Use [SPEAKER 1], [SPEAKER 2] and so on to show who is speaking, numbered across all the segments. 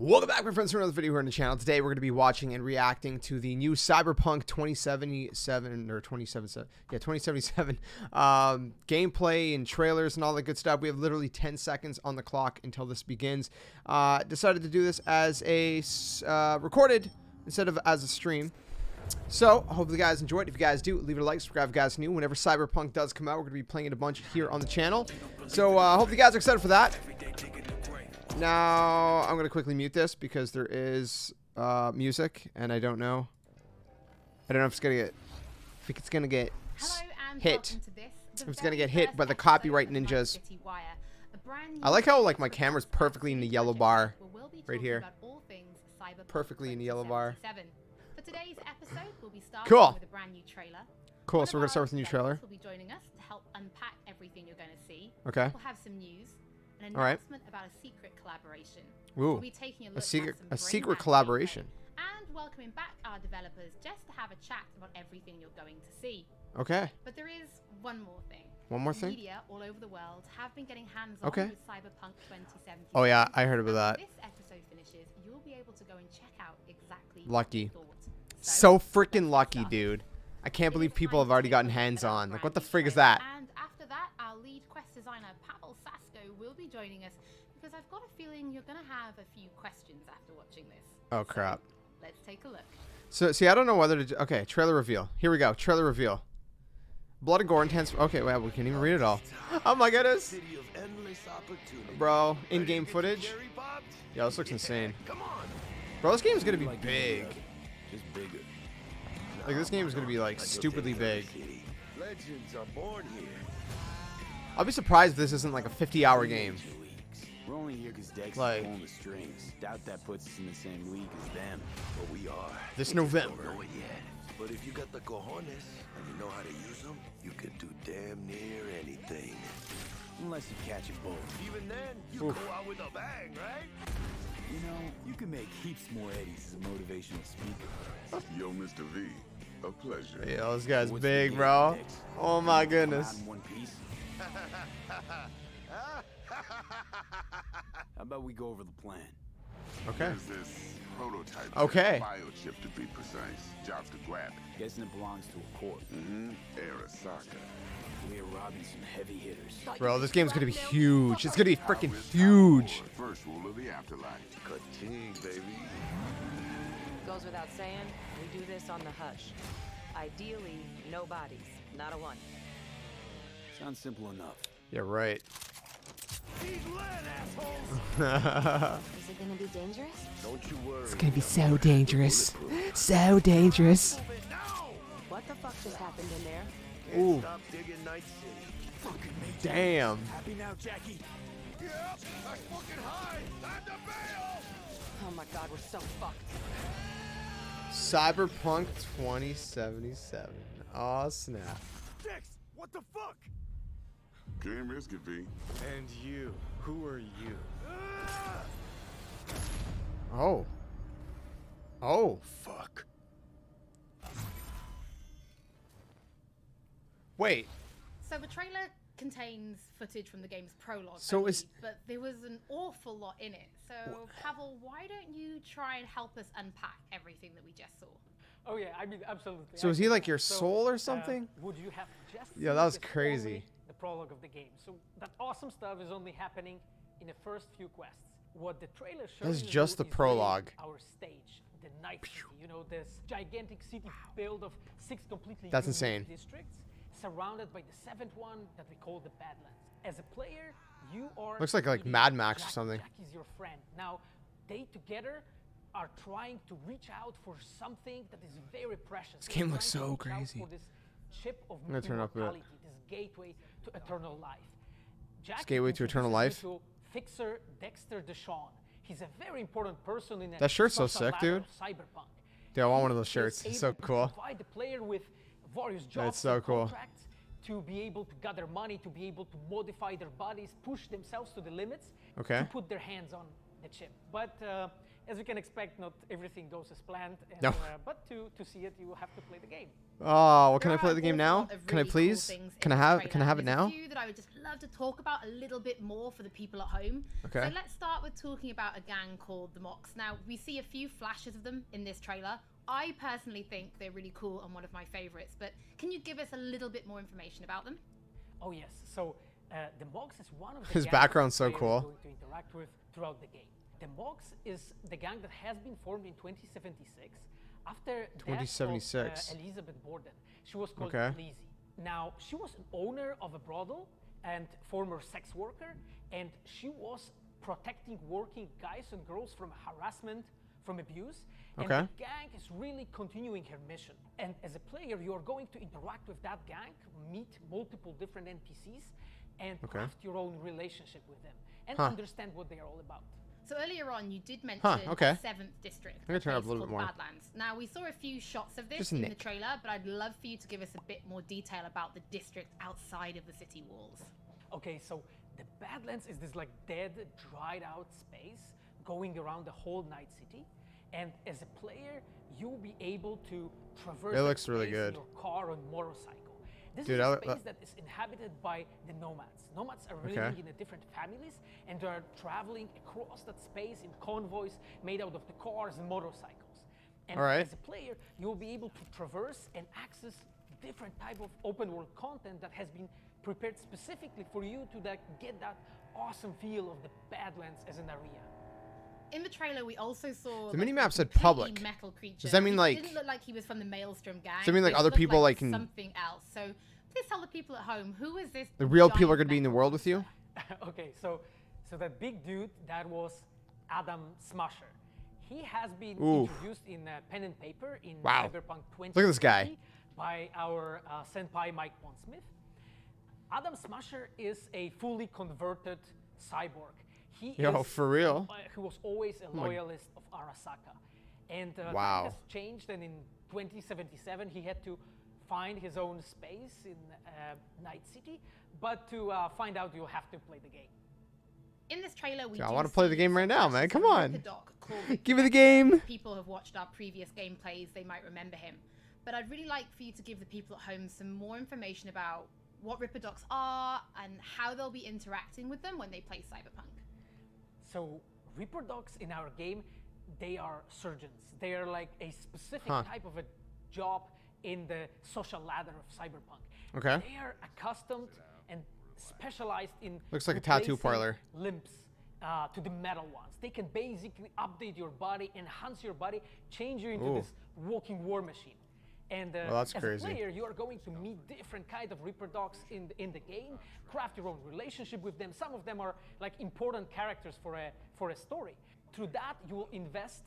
[SPEAKER 1] Welcome back, my friends, to another video here on the channel. Today we're going to be watching and reacting to the new Cyberpunk 2077 or 2077 gameplay and trailers and all that good stuff. We have literally 10 seconds on the clock until this begins. Decided to do this as a recorded instead of as a stream. So, hopefully you guys enjoyed. If you guys do, leave it a like, subscribe if you guys are new. Whenever Cyberpunk does come out, we're going to be playing it a bunch here on the channel. So, hope you guys are excited for that. Now, I'm going to quickly mute this because there is music, and I don't know. I don't know if it's going to get, hit. If it's going to get hit by the copyright ninjas. I like how, like, my camera's perfectly in the yellow bar right here. Perfectly in the yellow bar.
[SPEAKER 2] For today's episode, we'll be starting with a brand new trailer.
[SPEAKER 1] Cool, so we're going to start with a new trailer.
[SPEAKER 2] Will be joining us to help unpack everything you're going to see.
[SPEAKER 1] Okay.
[SPEAKER 2] We'll have some news. An announcement about a secret collaboration.
[SPEAKER 1] Ooh,
[SPEAKER 2] We'll be taking
[SPEAKER 1] a secret collaboration.
[SPEAKER 2] And welcoming back our developers just to have a chat about everything you're going to see.
[SPEAKER 1] Okay.
[SPEAKER 2] But there is one more thing.
[SPEAKER 1] One more thing?
[SPEAKER 2] Media all over the world have been getting hands-on with Cyberpunk 2077.
[SPEAKER 1] Oh yeah, I heard about that.
[SPEAKER 2] When this episode finishes, you'll be able to go and check out exactly
[SPEAKER 1] lucky.
[SPEAKER 2] what you thought.
[SPEAKER 1] So freaking lucky, dude. I can't believe people have already gotten hands-on. Like, what the frig is that?
[SPEAKER 2] And after that, our lead quest designer, Pavel Sasko, will be joining us because I've got a feeling you're going to have a few questions after watching this.
[SPEAKER 1] Oh, crap.
[SPEAKER 2] So, let's take a look.
[SPEAKER 1] So, see, I don't know whether to... Okay, trailer reveal. Here we go. Trailer reveal. Blood and gore intense... Okay, wow, we can't even read it all. Oh, my goodness. Bro, in-game footage? Yo, this looks insane. Bro, this game is going to be big. Like, this game is going to be, like, stupidly big.
[SPEAKER 3] Legends are born here.
[SPEAKER 1] I'll be surprised if this isn't, like, a 50-hour game.
[SPEAKER 3] We're only here because Dex
[SPEAKER 1] like,
[SPEAKER 3] is pulling the strings. Doubt that puts us in the same league as them. But we are.
[SPEAKER 1] This November.
[SPEAKER 4] Don't know it yet. But if you got the cojones and you know how to use them, you can do damn near anything.
[SPEAKER 3] Unless you catch a bullet.
[SPEAKER 4] Even then, you go out with a bang, right?
[SPEAKER 3] You know, you can make heaps more eddies as a motivational speaker.
[SPEAKER 5] Yo, Mr. V, a pleasure.
[SPEAKER 1] Yo, this guy's big, bro. Oh my goodness.
[SPEAKER 3] One piece. How about we go over the plan?
[SPEAKER 1] Okay.
[SPEAKER 5] There's this prototype.
[SPEAKER 1] Okay.
[SPEAKER 5] Biochip to be precise. Jobs to grab it.
[SPEAKER 3] Guessing it belongs to a court.
[SPEAKER 5] Arasaka.
[SPEAKER 3] We're robbing some heavy hitters.
[SPEAKER 1] Bro, this game's gonna be huge. It's gonna be freaking huge.
[SPEAKER 5] First rule of the afterlife.
[SPEAKER 4] Ka-ting, baby.
[SPEAKER 6] Goes without saying, we do this on the hush. Ideally, no bodies, not a one.
[SPEAKER 3] Sounds simple enough.
[SPEAKER 1] Yeah, right.
[SPEAKER 4] He's lit, assholes.
[SPEAKER 7] Is it gonna be dangerous?
[SPEAKER 4] Don't you worry.
[SPEAKER 1] It's gonna be so dangerous. So dangerous.
[SPEAKER 6] What the fuck just happened in there?
[SPEAKER 1] Ooh.
[SPEAKER 4] Stop digging Night City.
[SPEAKER 3] Fucking mate.
[SPEAKER 1] Damn.
[SPEAKER 3] Happy now, Jackie?
[SPEAKER 4] Yep, that's fucking high. Time to bail.
[SPEAKER 6] Oh my god, we're so fucked.
[SPEAKER 1] Cyberpunk 2077. Aw, snap.
[SPEAKER 4] Dex, what the fuck?
[SPEAKER 5] Can't risk it, V.
[SPEAKER 3] And you. Who are you?
[SPEAKER 1] Oh. Oh.
[SPEAKER 4] Fuck.
[SPEAKER 1] Wait.
[SPEAKER 2] So the trailer contains footage from the game's prologue,
[SPEAKER 1] So
[SPEAKER 2] only,
[SPEAKER 1] is-
[SPEAKER 2] but there was an awful lot in it. So, Pavel, why don't you try and help us unpack everything that we just saw?
[SPEAKER 8] Oh yeah, I mean absolutely.
[SPEAKER 1] So is he like your soul or something?
[SPEAKER 8] Would you have just
[SPEAKER 1] Yeah,
[SPEAKER 8] seen
[SPEAKER 1] that was
[SPEAKER 8] this
[SPEAKER 1] crazy.
[SPEAKER 8] only the prologue of the game. So that awesome stuff is only happening in the first few quests. What the trailer shows
[SPEAKER 1] That's
[SPEAKER 8] you
[SPEAKER 1] just the
[SPEAKER 8] is
[SPEAKER 1] prologue.
[SPEAKER 8] Our stage, the Night City. You know, this gigantic city built of 6 completely
[SPEAKER 1] That's
[SPEAKER 8] unique
[SPEAKER 1] insane.
[SPEAKER 8] districts, surrounded by the 7th one that we call the Badlands. As a player, you are
[SPEAKER 1] Looks like
[SPEAKER 8] leading
[SPEAKER 1] Mad Max or
[SPEAKER 8] Jack.
[SPEAKER 1] something.
[SPEAKER 8] Jack is your friend. Now, they together are trying to reach out for something that is very precious.
[SPEAKER 1] This game looks so
[SPEAKER 8] Trying to reach out
[SPEAKER 1] crazy.
[SPEAKER 8] for this chip of
[SPEAKER 1] I'm gonna turn it up a bit.
[SPEAKER 8] immortality, this gateway to eternal life. Jack
[SPEAKER 1] gateway to eternal
[SPEAKER 8] introduces
[SPEAKER 1] life?
[SPEAKER 8] you to Fixer Dexter Deshawn. He's a very important person in
[SPEAKER 1] That shirt's so
[SPEAKER 8] social
[SPEAKER 1] sick,
[SPEAKER 8] ladder
[SPEAKER 1] dude.
[SPEAKER 8] of Cyberpunk.
[SPEAKER 1] Dude, I want one of those
[SPEAKER 8] He's
[SPEAKER 1] shirts. It's so
[SPEAKER 8] able to
[SPEAKER 1] cool.
[SPEAKER 8] Provide the player with various jobs
[SPEAKER 1] That's so
[SPEAKER 8] and
[SPEAKER 1] cool.
[SPEAKER 8] contracts to be able to gather money, to be able to modify their bodies, push themselves to the limits,
[SPEAKER 1] Okay.
[SPEAKER 8] to put their hands on the chip. But as you can expect, not everything goes as planned. And,
[SPEAKER 1] No.
[SPEAKER 8] But to see it, you will have to play the game.
[SPEAKER 1] Oh, well, can I
[SPEAKER 2] There
[SPEAKER 1] play
[SPEAKER 2] are
[SPEAKER 1] the game
[SPEAKER 2] an
[SPEAKER 1] now?
[SPEAKER 2] awful lot of
[SPEAKER 1] Can I
[SPEAKER 2] really cool
[SPEAKER 1] please?
[SPEAKER 2] things
[SPEAKER 1] Can
[SPEAKER 2] in
[SPEAKER 1] I
[SPEAKER 2] this
[SPEAKER 1] have?
[SPEAKER 2] trailer,
[SPEAKER 1] Can I have it
[SPEAKER 2] and there's
[SPEAKER 1] now?
[SPEAKER 2] a few that I would just love to talk about a little bit more for the people at home.
[SPEAKER 1] Okay.
[SPEAKER 2] So let's start with talking about a gang called the Mox. Now, we see a few flashes of them in this trailer. I personally think they're really cool and one of my favorites, but can you give us a little bit more information about them?
[SPEAKER 8] Oh yes, so the Mox is one of the
[SPEAKER 1] His
[SPEAKER 8] gangs
[SPEAKER 1] background's
[SPEAKER 8] that
[SPEAKER 1] so
[SPEAKER 8] the player
[SPEAKER 1] cool.
[SPEAKER 8] is going to interact with throughout the game. The Mox is the gang that has been formed in 2076 after death
[SPEAKER 1] 2076.
[SPEAKER 8] of Elizabeth Borden. She was called
[SPEAKER 1] Okay.
[SPEAKER 8] Lizzie. Now, she was an owner of a brothel and former sex worker, and she was protecting working guys and girls from harassment, from abuse. And
[SPEAKER 1] Okay.
[SPEAKER 8] the gang is really continuing her mission. And as a player, you are going to interact with that gang, meet multiple different NPCs, and
[SPEAKER 1] Okay.
[SPEAKER 8] craft your own relationship with them, and
[SPEAKER 1] Huh.
[SPEAKER 8] understand what they are all about.
[SPEAKER 2] So earlier on, you did mention
[SPEAKER 1] okay.
[SPEAKER 2] the 7th district,
[SPEAKER 1] gonna turn it up a
[SPEAKER 2] place
[SPEAKER 1] little
[SPEAKER 2] called
[SPEAKER 1] bit more.
[SPEAKER 2] Badlands. Now, we saw a few shots of this
[SPEAKER 1] Just
[SPEAKER 2] in the
[SPEAKER 1] nick.
[SPEAKER 2] trailer, but I'd love for you to give us a bit more detail about the district outside of the city walls.
[SPEAKER 8] Okay, so the Badlands is this like dead, dried out space going around the whole Night City. And as a player, you'll be able to traverse
[SPEAKER 1] It
[SPEAKER 8] that
[SPEAKER 1] looks really
[SPEAKER 8] space
[SPEAKER 1] good.
[SPEAKER 8] in your car or motorcycle. This
[SPEAKER 1] Dude,
[SPEAKER 8] is a
[SPEAKER 1] I-
[SPEAKER 8] space that is inhabited by the nomads. Nomads are
[SPEAKER 1] Okay.
[SPEAKER 8] living in different families, and they are traveling across that space in convoys made out of the cars and motorcycles. And
[SPEAKER 1] All right.
[SPEAKER 8] as a player, you'll be able to traverse and access different type of open world content that has been prepared specifically for you to get that awesome feel of the Badlands as an area.
[SPEAKER 2] In the trailer, we also saw
[SPEAKER 1] The
[SPEAKER 2] like,
[SPEAKER 1] minimap
[SPEAKER 2] a
[SPEAKER 1] said
[SPEAKER 2] completely
[SPEAKER 1] public.
[SPEAKER 2] metal creature.
[SPEAKER 1] Does that mean,
[SPEAKER 2] He
[SPEAKER 1] like-
[SPEAKER 2] didn't look like he was from the Maelstrom gang.
[SPEAKER 1] that mean, like,
[SPEAKER 2] This
[SPEAKER 1] other
[SPEAKER 2] looked
[SPEAKER 1] people, like, can-
[SPEAKER 2] something else? So please tell the people at home, who is this?
[SPEAKER 1] The real people are
[SPEAKER 2] giant
[SPEAKER 1] gonna be in the
[SPEAKER 2] metal
[SPEAKER 1] world with you.
[SPEAKER 2] monster?
[SPEAKER 8] Okay, so that big dude, that was Adam Smasher. He has been
[SPEAKER 1] Oof.
[SPEAKER 8] introduced in pen and paper in
[SPEAKER 1] Wow.
[SPEAKER 8] Cyberpunk 2020
[SPEAKER 1] Look at this guy.
[SPEAKER 8] by our senpai Mike Pondsmith. Adam Smasher is a fully converted cyborg. He
[SPEAKER 1] Yo,
[SPEAKER 8] is
[SPEAKER 1] for real?
[SPEAKER 8] He was always a loyalist of Arasaka. And
[SPEAKER 1] Wow.
[SPEAKER 8] that has changed, and in 2077 he had to find his own space in Night City. But to find out, you'll have to play the game.
[SPEAKER 2] In this trailer, we
[SPEAKER 1] I
[SPEAKER 2] do
[SPEAKER 1] wanna play the
[SPEAKER 2] see
[SPEAKER 1] game right now,
[SPEAKER 2] some
[SPEAKER 1] man.
[SPEAKER 2] flashes
[SPEAKER 1] Come
[SPEAKER 2] of
[SPEAKER 1] on.
[SPEAKER 2] Ripperdoc called
[SPEAKER 1] Give me the
[SPEAKER 2] Victor.
[SPEAKER 1] game.
[SPEAKER 2] If people have watched our previous gameplays, they might remember him. But I'd really like for you to give the people at home some more information about what Ripperdocs are and how they'll be interacting with them when they play Cyberpunk.
[SPEAKER 8] So Reaper Dogs in our game, they are surgeons. They are like a specific
[SPEAKER 1] Huh.
[SPEAKER 8] type of a job in the social ladder of Cyberpunk.
[SPEAKER 1] Okay.
[SPEAKER 8] They are accustomed and specialized in
[SPEAKER 1] Looks like a tattoo
[SPEAKER 8] replacing
[SPEAKER 1] parlor.
[SPEAKER 8] limbs to the metal ones. They can basically update your body, enhance your body, change you into
[SPEAKER 1] Ooh.
[SPEAKER 8] this walking war machine. And
[SPEAKER 1] Well, that's
[SPEAKER 8] as
[SPEAKER 1] crazy.
[SPEAKER 8] a player, you are going to meet different kind of Reaper Dogs in the game, craft your own relationship with them. Some of them are like important characters for a story. Through that, you will invest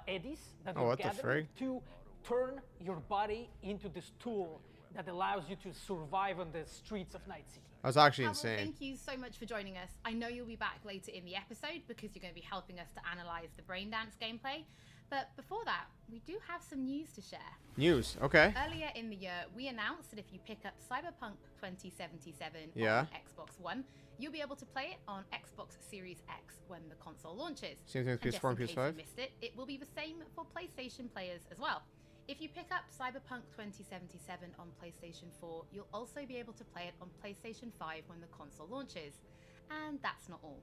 [SPEAKER 8] eddies that
[SPEAKER 1] Oh,
[SPEAKER 8] you
[SPEAKER 1] what the
[SPEAKER 8] gather
[SPEAKER 1] frig?
[SPEAKER 8] to turn your body into this tool that allows you to survive on the streets of Night City.
[SPEAKER 1] That's actually
[SPEAKER 2] Pavel,
[SPEAKER 1] insane.
[SPEAKER 2] thank you so much for joining us. I know you'll be back later in the episode because you're going to be helping us to analyze the Braindance gameplay. But before that, we do have some news to share.
[SPEAKER 1] News. Okay.
[SPEAKER 2] Earlier in the year, we announced that if you pick up Cyberpunk 2077
[SPEAKER 1] Yeah.
[SPEAKER 2] on Xbox One, you'll be able to play it on Xbox Series X when the console launches.
[SPEAKER 1] Same thing with
[SPEAKER 2] And just
[SPEAKER 1] PS4 and
[SPEAKER 2] in case
[SPEAKER 1] PS5?
[SPEAKER 2] you missed it, it will be the same for PlayStation players as well. If you pick up Cyberpunk 2077 on PlayStation 4, you'll also be able to play it on PlayStation 5 when the console launches. And that's not all.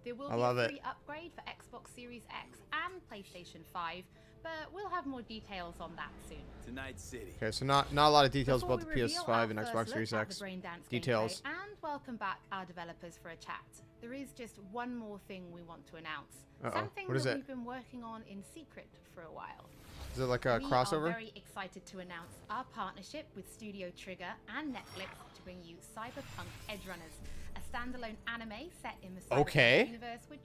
[SPEAKER 2] There will
[SPEAKER 1] I
[SPEAKER 2] be
[SPEAKER 1] love
[SPEAKER 2] a
[SPEAKER 1] it.
[SPEAKER 2] free upgrade for Xbox Series X and PlayStation 5, but we'll have more details on that soon.
[SPEAKER 3] To Night City.
[SPEAKER 1] Okay, so not a lot of details
[SPEAKER 2] Before
[SPEAKER 1] about the
[SPEAKER 2] we reveal
[SPEAKER 1] PS5
[SPEAKER 2] our
[SPEAKER 1] and
[SPEAKER 2] first
[SPEAKER 1] Xbox
[SPEAKER 2] look
[SPEAKER 1] Series
[SPEAKER 2] at
[SPEAKER 1] X.
[SPEAKER 2] the Braindance
[SPEAKER 1] Details.
[SPEAKER 2] gameplay, and welcome back our developers for a chat. There is just one more thing we want to announce.
[SPEAKER 1] Uh-oh.
[SPEAKER 2] Something
[SPEAKER 1] What is
[SPEAKER 2] that
[SPEAKER 1] it?
[SPEAKER 2] we've been working on in secret for a while.
[SPEAKER 1] Is it like a
[SPEAKER 2] We are
[SPEAKER 1] crossover?
[SPEAKER 2] very excited to announce our partnership with Studio Trigger and Netflix to bring you Cyberpunk Edgerunners, a standalone anime set in the Cyberpunk
[SPEAKER 1] Okay.
[SPEAKER 2] universe, which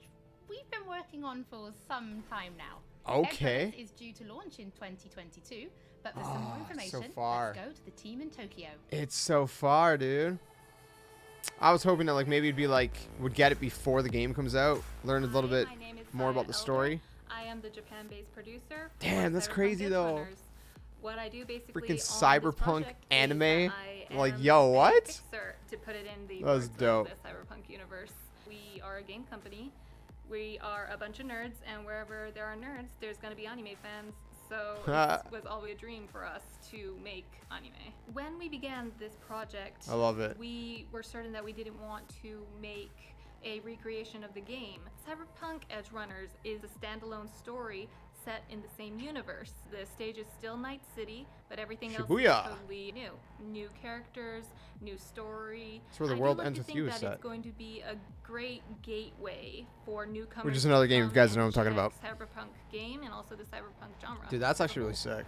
[SPEAKER 2] we've been working on for some time now.
[SPEAKER 1] Okay.
[SPEAKER 2] Edgerunners is due to launch in 2022, but for some more
[SPEAKER 1] so
[SPEAKER 2] information,
[SPEAKER 1] far.
[SPEAKER 2] let's go to the team in Tokyo.
[SPEAKER 1] It's so far, dude. I was hoping that like maybe it'd be like would get it before the game comes out, learn a little bit
[SPEAKER 7] My name is
[SPEAKER 1] more about
[SPEAKER 7] Saya
[SPEAKER 1] the
[SPEAKER 7] Elder.
[SPEAKER 1] story.
[SPEAKER 7] I am the Japan-based producer. for
[SPEAKER 1] Damn, that's
[SPEAKER 7] Cyberpunk
[SPEAKER 1] crazy, though.
[SPEAKER 7] Edgerunners. What I do basically
[SPEAKER 1] Freaking
[SPEAKER 7] on this
[SPEAKER 1] Cyberpunk
[SPEAKER 7] project is
[SPEAKER 1] anime?
[SPEAKER 7] that I
[SPEAKER 1] Like,
[SPEAKER 7] am
[SPEAKER 1] yo,
[SPEAKER 7] a
[SPEAKER 1] what?
[SPEAKER 7] fixer to put it in the
[SPEAKER 1] That's
[SPEAKER 7] words
[SPEAKER 1] dope.
[SPEAKER 7] of the Cyberpunk universe. We are a game company We are a bunch of nerds, and wherever there are nerds, there's going to be anime fans. So it was always a dream for us to make anime. When we began this project,
[SPEAKER 1] I love it.
[SPEAKER 7] we were certain that we didn't want to make a recreation of the game. Cyberpunk Edge Runners is a standalone story set in the same universe. The stage is still Night City, but everything else
[SPEAKER 1] Shibuya.
[SPEAKER 7] is totally new. New characters, new story.
[SPEAKER 1] That's where the
[SPEAKER 7] I
[SPEAKER 1] world
[SPEAKER 7] do like
[SPEAKER 1] ends
[SPEAKER 7] to
[SPEAKER 1] with
[SPEAKER 7] think
[SPEAKER 1] you is
[SPEAKER 7] that
[SPEAKER 1] set.
[SPEAKER 7] it's going to be a great gateway for newcomers.
[SPEAKER 1] Which is another game, if you guys
[SPEAKER 7] to
[SPEAKER 1] know what I'm talking
[SPEAKER 7] check
[SPEAKER 1] about.
[SPEAKER 7] Cyberpunk game and also the Cyberpunk genre.
[SPEAKER 1] Dude, that's actually really sick.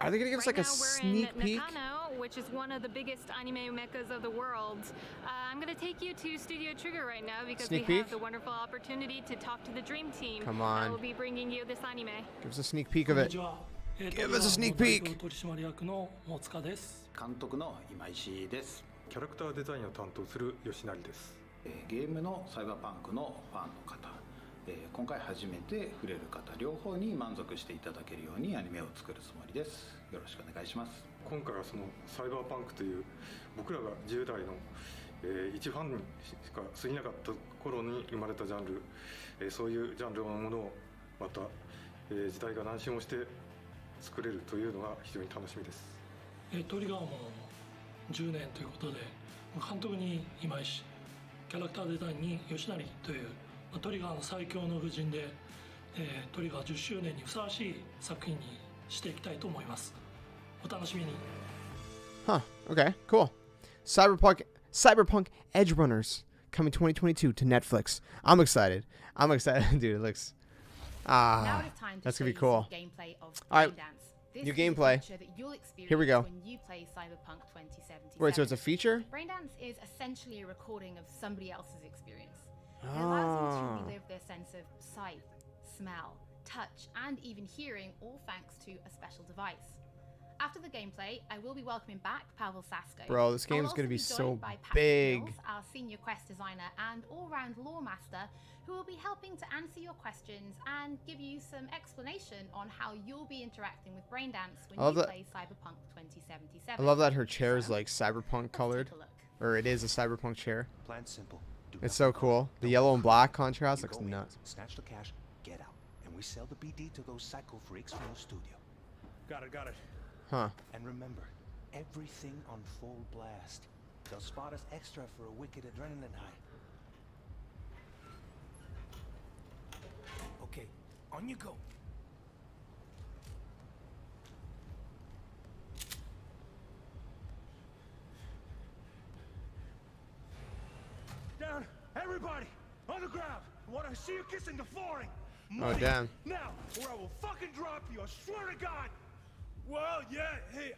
[SPEAKER 1] Are they gonna give us like a sneak
[SPEAKER 7] We're in
[SPEAKER 1] peek?
[SPEAKER 7] Nakano, which is one of the biggest anime meccas of the world. I'm gonna take you to Studio Trigger right now because
[SPEAKER 1] Sneak
[SPEAKER 7] we
[SPEAKER 1] peek?
[SPEAKER 7] have the wonderful opportunity to talk to the Dream Team.
[SPEAKER 1] Come
[SPEAKER 7] I
[SPEAKER 1] on.
[SPEAKER 7] will be bringing you this anime.
[SPEAKER 1] Give us a sneak peek of it. Give us a sneak peek.
[SPEAKER 9] 監督の今石です。
[SPEAKER 10] キャラクターデザインを担当する吉成です。
[SPEAKER 9] ゲームのサイバーパンクのファンの方、今回初めて触れる方両方に満足していただけるようにアニメを作るつもりです。よろしくお願いします。
[SPEAKER 10] 今回はそのサイバーパンクという僕らが10代の、一ファンにしか過ぎなかった頃に生まれたジャンル、そういうジャンルのものをまた、時代が何周もして作れるというのが非常に楽しみです。
[SPEAKER 9] トリガーも10年ということで、監督に今石、キャラクターデザインに吉成というトリガーの最強の布陣で、トリガー10周年にふさわしい作品にしていきたいと思います。お楽しみに。
[SPEAKER 1] Huh. Okay. Cool. Cyberpunk Edge Runners coming 2022 to Netflix. I'm excited. Dude. It looks.
[SPEAKER 2] Now it is time to
[SPEAKER 1] that's gonna be
[SPEAKER 2] show you
[SPEAKER 1] cool.
[SPEAKER 2] some gameplay of
[SPEAKER 1] All right.
[SPEAKER 2] Braindance. This
[SPEAKER 1] New
[SPEAKER 2] is a
[SPEAKER 1] gameplay.
[SPEAKER 2] feature that you'll experience
[SPEAKER 1] Here we go.
[SPEAKER 2] when you play Cyberpunk 2077.
[SPEAKER 1] Wait, so it's a feature?
[SPEAKER 2] Braindance is essentially a recording of somebody else's experience. It allows you to relive their sense of sight, smell, touch, and even hearing, all thanks to a special device. After the gameplay, I will be welcoming back Pavel Sasko.
[SPEAKER 1] Bro, this
[SPEAKER 2] I'll
[SPEAKER 1] game's
[SPEAKER 2] also
[SPEAKER 1] gonna be
[SPEAKER 2] joined
[SPEAKER 1] so
[SPEAKER 2] by Patrick
[SPEAKER 1] big.
[SPEAKER 2] Mills, our senior quest designer and all-round lore master, who will be helping to answer your questions and give you some explanation on how you'll be interacting with Braindance when you play Cyberpunk 2077.
[SPEAKER 1] I love that her chair is like cyberpunk
[SPEAKER 2] Let's
[SPEAKER 1] colored,
[SPEAKER 2] take a look.
[SPEAKER 1] or it is a cyberpunk chair.
[SPEAKER 11] Plan simple. Do
[SPEAKER 1] It's
[SPEAKER 11] nothing
[SPEAKER 1] so cool. The yellow and black contrast
[SPEAKER 11] You
[SPEAKER 1] looks
[SPEAKER 11] go in,
[SPEAKER 1] nuts.
[SPEAKER 11] snatch the cash, get out, and we sell the BD to those psycho freaks from the studio.
[SPEAKER 10] Got it.
[SPEAKER 1] Huh.
[SPEAKER 11] And remember, everything on full blast. They'll spot us extra for a wicked adrenaline high.
[SPEAKER 3] Okay, on you go.
[SPEAKER 4] Down, everybody, on the ground. I want to see you kissing the flooring.
[SPEAKER 1] Oh, damn.
[SPEAKER 4] Now, or I will fucking drop you. I swear to God. Well, yeah. Hey,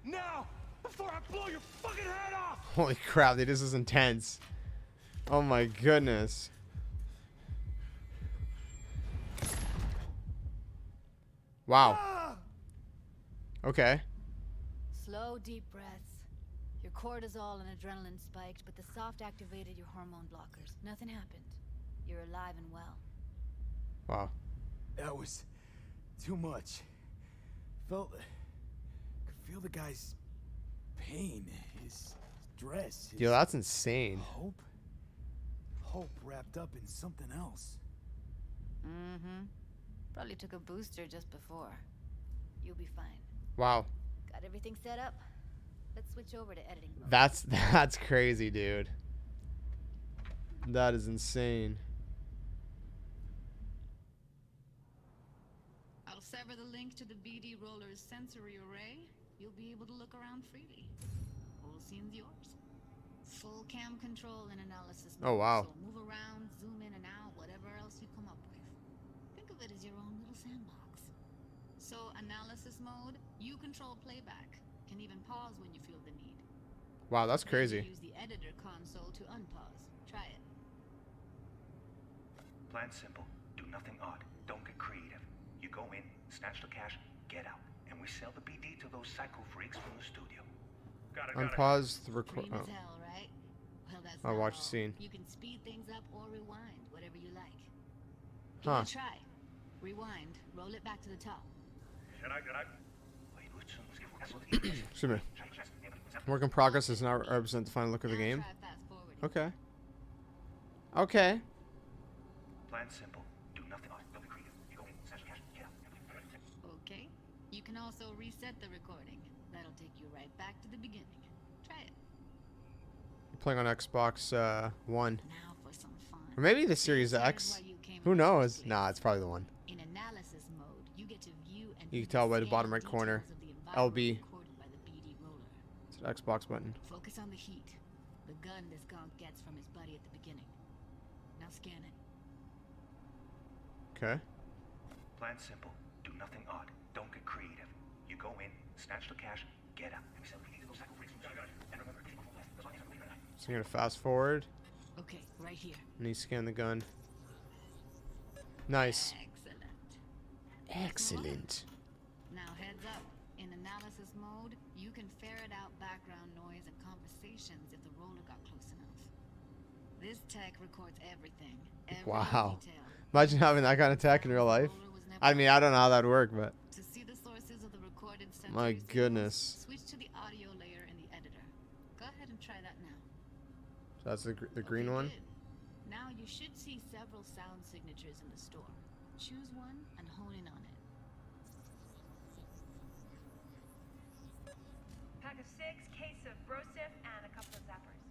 [SPEAKER 4] now, before I blow your fucking head off.
[SPEAKER 1] Holy crap, dude, this is intense. Oh my goodness. Wow. Okay.
[SPEAKER 12] Slow, deep breaths. Your cortisol and adrenaline spiked, but the soft activated your hormone blockers. Nothing happened. You're alive and well.
[SPEAKER 1] Wow.
[SPEAKER 3] That was too much. Could feel the guy's pain, his stress.
[SPEAKER 1] Yo, that's insane.
[SPEAKER 3] Hope wrapped up in something else.
[SPEAKER 12] Mm-hmm. Probably took a booster just before. You'll be fine.
[SPEAKER 1] Wow.
[SPEAKER 12] Got everything set up? Let's switch over to editing mode.
[SPEAKER 1] That's crazy, dude. That is insane.
[SPEAKER 12] I'll sever the link to the BD Roller's sensory array. You'll be able to look around freely. Whole scene's yours. Full cam control and analysis mode.
[SPEAKER 1] Oh, wow.
[SPEAKER 12] So move around, zoom in and out, whatever else you come up with. Think of it as your own little sandbox. So analysis mode, you control playback. Can even pause when you feel the need.
[SPEAKER 1] Wow, that's
[SPEAKER 12] Then
[SPEAKER 1] crazy.
[SPEAKER 12] use the editor console to unpause. Try it.
[SPEAKER 11] Plan simple. Do nothing odd. Don't get creative. You go in, snatch the cash, get out, and we sell the BD to those psycho freaks from the studio.
[SPEAKER 10] Got it.
[SPEAKER 1] Unpause the record.
[SPEAKER 12] Dream as hell, right? Well, that's
[SPEAKER 1] I'll
[SPEAKER 12] not
[SPEAKER 1] watch the
[SPEAKER 12] all.
[SPEAKER 1] scene.
[SPEAKER 12] You can speed things up or rewind, whatever you like. Give
[SPEAKER 1] Huh.
[SPEAKER 12] it a try. Rewind. Roll it back to the top.
[SPEAKER 1] Excuse me. Work in progress does not represent the final look of the game. Okay. Okay.
[SPEAKER 11] Plan simple. Do nothing odd. Don't be creative. You go in, snatch the cash, get out.
[SPEAKER 12] Okay. You can also reset the recording. That'll take you right back to the beginning. Try it.
[SPEAKER 1] You're playing on Xbox One.
[SPEAKER 12] Now for some fun.
[SPEAKER 1] Or maybe the Series X. Who knows? Nah, it's probably the one.
[SPEAKER 12] In analysis mode, you get to view and
[SPEAKER 1] You can tell by the bottom right corner. LB.
[SPEAKER 12] By the BD roller.
[SPEAKER 1] It's an Xbox button.
[SPEAKER 12] Focus on the heat. The gun this gonk gets from his buddy at the beginning. Now scan it.
[SPEAKER 1] Okay.
[SPEAKER 11] Plan simple. Do nothing odd. Don't get creative. You go in, snatch the cash, get out. And we sell the BD to those psycho freaks. And remember, keep on left. That's all you have to do.
[SPEAKER 1] So I'm gonna fast forward.
[SPEAKER 12] Okay, right here.
[SPEAKER 1] And you scan the gun. Nice.
[SPEAKER 12] Excellent.
[SPEAKER 1] Excellent.
[SPEAKER 12] Now heads up. In analysis mode, you can ferret out background noise and conversations if the roller got close enough. This tech records everything. Every
[SPEAKER 1] Wow.
[SPEAKER 12] detail.
[SPEAKER 1] Imagine having that kind of tech in real life. I mean, I don't know how that'd work, but
[SPEAKER 12] To see the sources of the recorded
[SPEAKER 1] my
[SPEAKER 12] sensory
[SPEAKER 1] goodness.
[SPEAKER 12] signals, switch to the audio layer in the editor. Go ahead and try that now.
[SPEAKER 1] So that's the green one.
[SPEAKER 12] Good. Now you should see several sound signatures in the store. Choose one and hone in on it.
[SPEAKER 13] Pack of 6, case of Brosif, and a couple of zappers.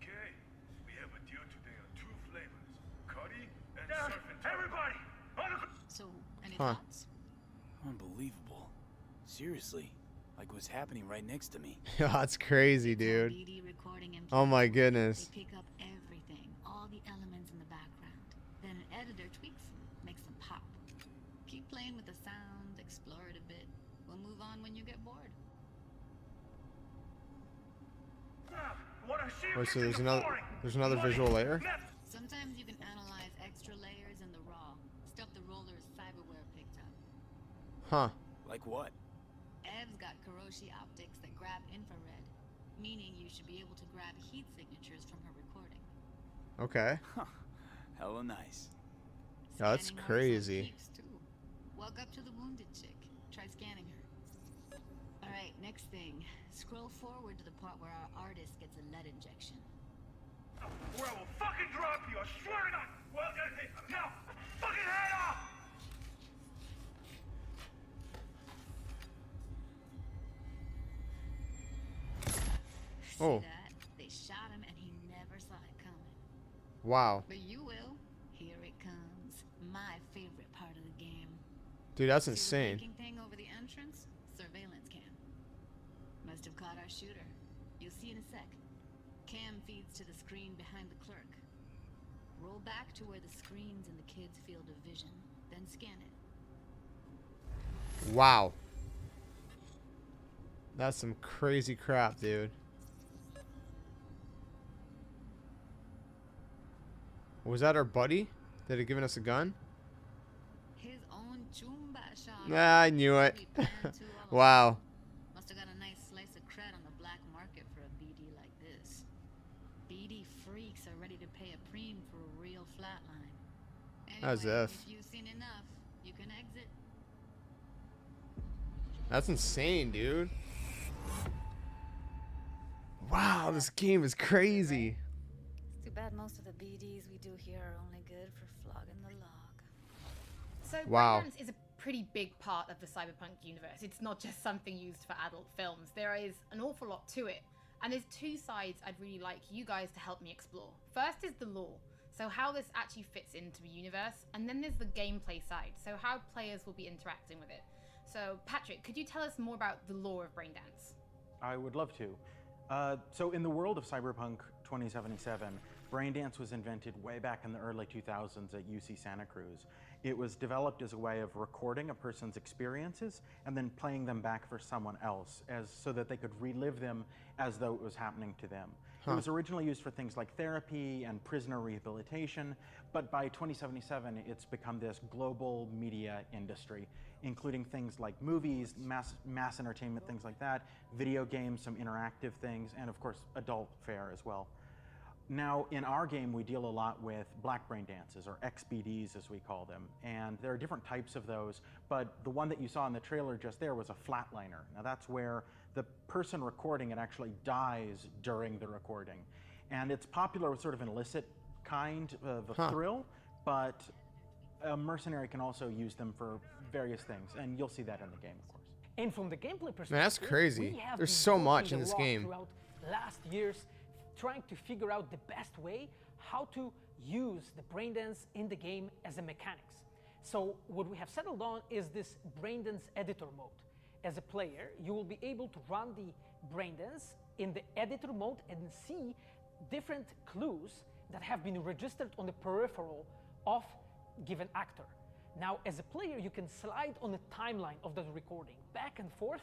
[SPEAKER 4] Okay, we have a deal today on 2 flavors, Cuddy and Surf and Turf. Everybody, on the...
[SPEAKER 12] So, any
[SPEAKER 1] Huh.
[SPEAKER 12] thoughts?
[SPEAKER 3] Unbelievable. Seriously, like what's happening right next to me.
[SPEAKER 1] That's crazy, dude.
[SPEAKER 12] BD recording and
[SPEAKER 1] Oh my goodness.
[SPEAKER 12] They pick up everything, all the elements in the background. Then an editor tweaks them, makes them pop. Keep playing with the sound, explore it a bit. We'll move on when you get bored.
[SPEAKER 1] Wait, so there's another visual layer?
[SPEAKER 12] Sometimes you can analyze extra layers in the raw, stuff the roller's cyberware picked up.
[SPEAKER 1] Huh.
[SPEAKER 3] Like what?
[SPEAKER 12] Ev's got Kiroshi optics that grab infrared, meaning you should be able to grab heat signatures from her recording.
[SPEAKER 1] Okay.
[SPEAKER 3] Hella nice.
[SPEAKER 1] Yeah, that's
[SPEAKER 12] Scanning
[SPEAKER 1] crazy.
[SPEAKER 12] horizontal peaks, too. Walk up to the wounded chick. Try scanning her. Alright, next thing. Scroll forward to the part where our artist gets a lead injection.
[SPEAKER 4] Or I will fucking drop you, I swear to God! Well, hey, now, fucking head off!
[SPEAKER 1] Oh.
[SPEAKER 12] See that? They shot him and he never saw it coming.
[SPEAKER 1] Wow.
[SPEAKER 12] But you will. Here it comes. My favorite part of the game.
[SPEAKER 1] Dude, that's
[SPEAKER 12] See the
[SPEAKER 1] insane.
[SPEAKER 12] blinking thing over the entrance? Surveillance cam. Must have caught our shooter. You'll see in a sec. Cam feeds to the screen behind the clerk. Roll back to where the screen's in the kid's field of vision, then scan it.
[SPEAKER 1] Wow. That's some crazy crap, dude. Was that our buddy that had given us a gun?
[SPEAKER 12] His own Chumba shot.
[SPEAKER 1] Nah, I knew it.
[SPEAKER 12] We planned to all
[SPEAKER 1] Wow.
[SPEAKER 12] along. Must have got a nice slice of cred on the black market for a BD like this. BD freaks are ready to pay a preem for a real flatline. Anyway,
[SPEAKER 1] As if.
[SPEAKER 12] you've seen enough, you can exit.
[SPEAKER 1] That's insane, dude. Wow, this game is crazy.
[SPEAKER 14] It's too bad most of the BDs we do here are only good for flogging the log.
[SPEAKER 2] So
[SPEAKER 1] Wow.
[SPEAKER 2] breakdance is a pretty big part of the Cyberpunk universe. It's not just something used for adult films. There is an awful lot to it. And there's 2 sides I'd really like you guys to help me explore. First is the lore, so how this actually fits into the universe, and then there's the gameplay side, so how players will be interacting with it. So Patrick, could you tell us more about the lore of Braindance?
[SPEAKER 15] I would love to. So in the world of Cyberpunk 2077, Braindance was invented way back in the early 2000s at UC Santa Cruz. It was developed as a way of recording a person's experiences and then playing them back for someone else so that they could relive them as though it was happening to them. It was originally used for things like therapy and prisoner rehabilitation, but by 2077 it's become this global media industry, including things like movies, mass entertainment, things like that, video games, some interactive things, and of course adult fare as well. Now, in our game, we deal a lot with black brain dances, or XBDs as we call them, and there are different types of those, but the one that you saw in the trailer just there was a flatliner. Now that's where the person recording it actually dies during the recording. And it's popular with sort of an illicit kind of a
[SPEAKER 1] Huh.
[SPEAKER 15] thrill, but a mercenary can also use them for various things, and you'll see that in the game, of course.
[SPEAKER 8] And from the gameplay perspective,
[SPEAKER 1] Man, that's crazy.
[SPEAKER 8] we have
[SPEAKER 1] There's
[SPEAKER 8] been
[SPEAKER 1] so much
[SPEAKER 8] working
[SPEAKER 1] in
[SPEAKER 8] a
[SPEAKER 1] this
[SPEAKER 8] lot
[SPEAKER 1] game.
[SPEAKER 8] Throughout last years, trying to figure out the best way how to use the braindance in the game as a mechanics. So what we have settled on is this braindance editor mode. As a player, you will be able to run the braindance in the editor mode and see different clues that have been registered on the peripheral of given actor. Now, as a player, you can slide on the timeline of the recording back and forth,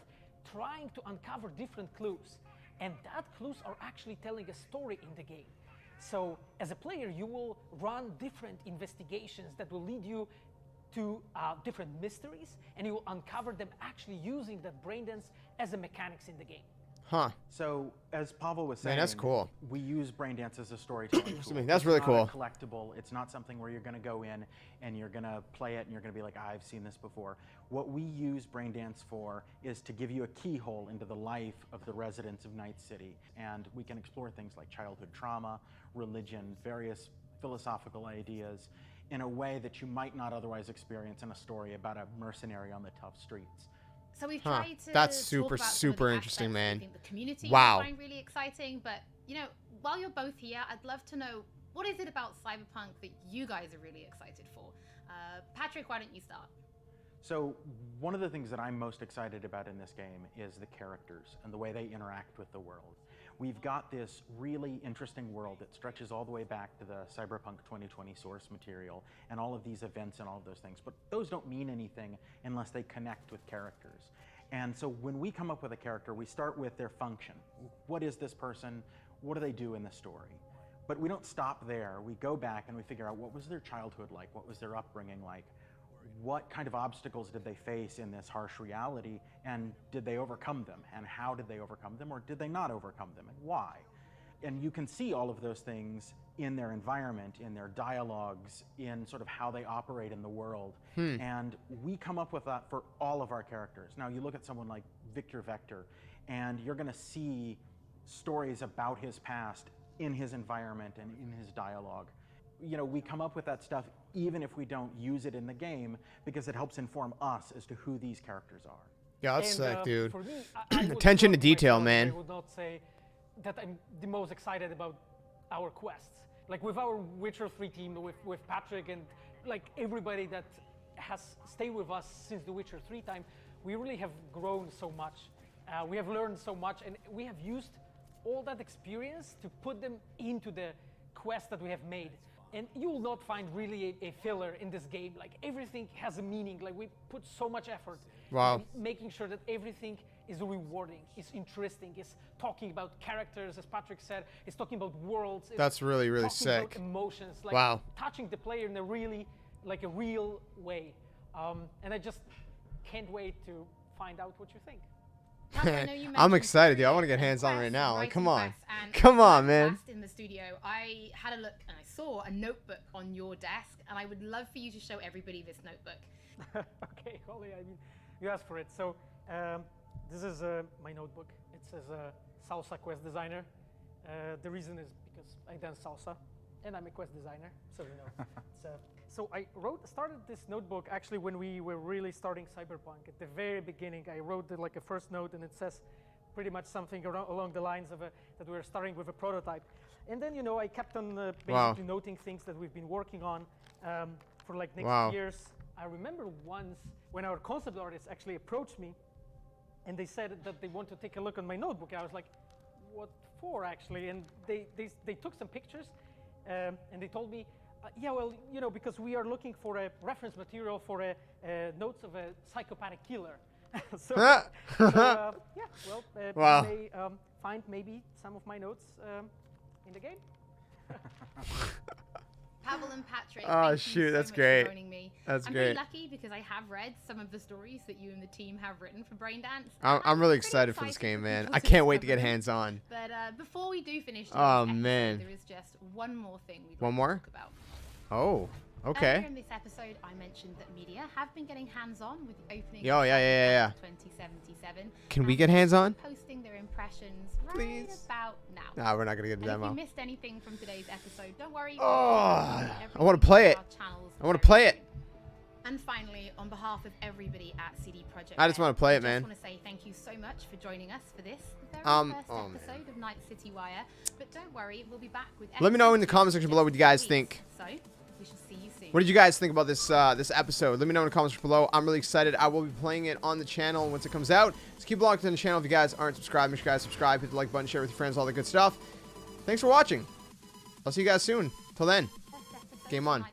[SPEAKER 8] trying to uncover different clues. And that clues are actually telling a story in the game. So as a player, you will run different investigations that will lead you to different mysteries, and you will uncover them actually using that braindance as a mechanics in the game.
[SPEAKER 1] Huh.
[SPEAKER 15] So, as Pavel was saying,
[SPEAKER 1] Man, that's cool.
[SPEAKER 15] We use braindance as a storytelling tool.
[SPEAKER 1] That's really cool.
[SPEAKER 15] It's not a collectible. It's not something where you're going to go in and you're going to play it and you're going to be like, I've seen this before. What we use braindance for is to give you a keyhole into the life of the residents of Night City. And we can explore things like childhood trauma, religion, various philosophical ideas in a way that you might not otherwise experience in a story about a mercenary on the tough streets.
[SPEAKER 2] So we've tried to
[SPEAKER 1] That's
[SPEAKER 2] talk
[SPEAKER 1] super,
[SPEAKER 2] about some of
[SPEAKER 1] super
[SPEAKER 2] the
[SPEAKER 1] interesting,
[SPEAKER 2] aspects
[SPEAKER 1] man.
[SPEAKER 2] we think the community
[SPEAKER 1] Wow.
[SPEAKER 2] will find really exciting, but you know, while you're both here, I'd love to know, what is it about Cyberpunk that you guys are really excited for? Patrick, why don't you start?
[SPEAKER 15] So one of the things that I'm most excited about in this game is the characters and the way they interact with the world. We've got this really interesting world that stretches all the way back to the Cyberpunk 2020 source material and all of these events and all of those things, but those don't mean anything unless they connect with characters. And so when we come up with a character, we start with their function. What is this person? What do they do in the story? But we don't stop there. We go back and we figure out, what was their childhood like? What was their upbringing like? What kind of obstacles did they face in this harsh reality, and did they overcome them? And how did they overcome them, or did they not overcome them, and why? And you can see all of those things in their environment, in their dialogues, in sort of how they operate in the world. And we come up with that for all of our characters. Now, you look at someone like Victor Vector, and you're going to see stories about his past in his environment and in his dialogue. You know, we come up with that stuff even if we don't use it in the game, because it helps inform us as to who these characters are.
[SPEAKER 1] Yeah, that's sick, dude.
[SPEAKER 8] For me, I would
[SPEAKER 1] Attention to
[SPEAKER 8] not
[SPEAKER 1] detail,
[SPEAKER 8] myself,
[SPEAKER 1] man.
[SPEAKER 8] I would not say that I'm the most excited about our quests. Like with our Witcher 3 team, with Patrick and like everybody that has stayed with us since the Witcher 3 time, we really have grown so much. We have learned so much, and we have used all that experience to put them into the quests that we have made. And you will not find really a filler in this game. Like everything has a meaning. Like we put so much effort
[SPEAKER 1] Wow.
[SPEAKER 8] in making sure that everything is rewarding, is interesting, is talking about characters, as Patrick said, is talking about worlds.
[SPEAKER 1] That's really, really
[SPEAKER 8] talking about
[SPEAKER 1] sick.
[SPEAKER 8] emotions, like
[SPEAKER 1] Wow.
[SPEAKER 8] touching the player in a really, like a real way. And I just can't wait to find out what you think.
[SPEAKER 1] I'm excited, dude. I want to get hands-on right now. Like, come on. Come on, man.
[SPEAKER 2] In the studio, I had a look and I saw a notebook on your desk, and I would love for you to show everybody this notebook.
[SPEAKER 8] Okay, Holly, I mean, you asked for it. So this is my notebook. It says Salsa Quest Designer. The reason is because I dance salsa, and I'm a quest designer, so you know. So I started this notebook actually when we were really starting Cyberpunk. At the very beginning, I wrote like a first note, and it says pretty much something along the lines of that we were starting with a prototype. And then, you know, I kept on basically noting things that we've been working on for like next years. I remember once when our concept artists actually approached me, and they said that they want to take a look on my notebook. I was like, what for actually? And they took some pictures, and they told me, yeah, well, you know, because we are looking for a reference material for notes of a psychopathic killer. Yeah, well, you may find maybe some of my notes in the game.
[SPEAKER 2] Pavel and Patrick,
[SPEAKER 1] Oh,
[SPEAKER 2] thank
[SPEAKER 1] shoot,
[SPEAKER 2] you so
[SPEAKER 1] that's
[SPEAKER 2] much
[SPEAKER 1] great.
[SPEAKER 2] for joining me.
[SPEAKER 1] That's
[SPEAKER 2] I'm
[SPEAKER 1] great.
[SPEAKER 2] very lucky because I have read some of the stories that you and the team have written for Braindance.
[SPEAKER 1] I'm really excited for this game, man. I can't wait to get hands-on.
[SPEAKER 2] But before we do finish today's
[SPEAKER 1] Oh,
[SPEAKER 2] episode,
[SPEAKER 1] man.
[SPEAKER 2] there is just one more thing we'd
[SPEAKER 1] One
[SPEAKER 2] like
[SPEAKER 1] more?
[SPEAKER 2] to talk about.
[SPEAKER 1] Oh,
[SPEAKER 2] Earlier
[SPEAKER 1] okay.
[SPEAKER 2] in this episode, I mentioned that media have been getting hands-on with the opening
[SPEAKER 1] Oh,
[SPEAKER 2] of
[SPEAKER 1] yeah.
[SPEAKER 2] Cyberpunk 2077.
[SPEAKER 1] Can we
[SPEAKER 2] and
[SPEAKER 1] get hands-on?
[SPEAKER 2] posting their impressions
[SPEAKER 1] please.
[SPEAKER 2] About now.
[SPEAKER 1] Nah, we're not gonna get a
[SPEAKER 2] And if
[SPEAKER 1] demo.
[SPEAKER 2] you missed anything from today's episode, don't worry.
[SPEAKER 1] Oh, I want to play it. I want to play it.
[SPEAKER 2] And finally, on behalf of everybody at CD Projekt,
[SPEAKER 1] I just want to play it, man.
[SPEAKER 2] I just want to say thank you so much for joining us for this very first episode of Night City Wire. But don't worry, we'll be back with.
[SPEAKER 1] Let me know in the comment section below what you guys think.
[SPEAKER 2] So we shall see you soon.
[SPEAKER 1] What did you guys think about this this episode? Let me know in the comments below. I'm really excited. I will be playing it on the channel once it comes out. Just keep locked on the channel if you guys aren't subscribed. Make sure you guys subscribe, hit the like button, share with your friends, all the good stuff. Thanks for watching. I'll see you guys soon. Till then, game on.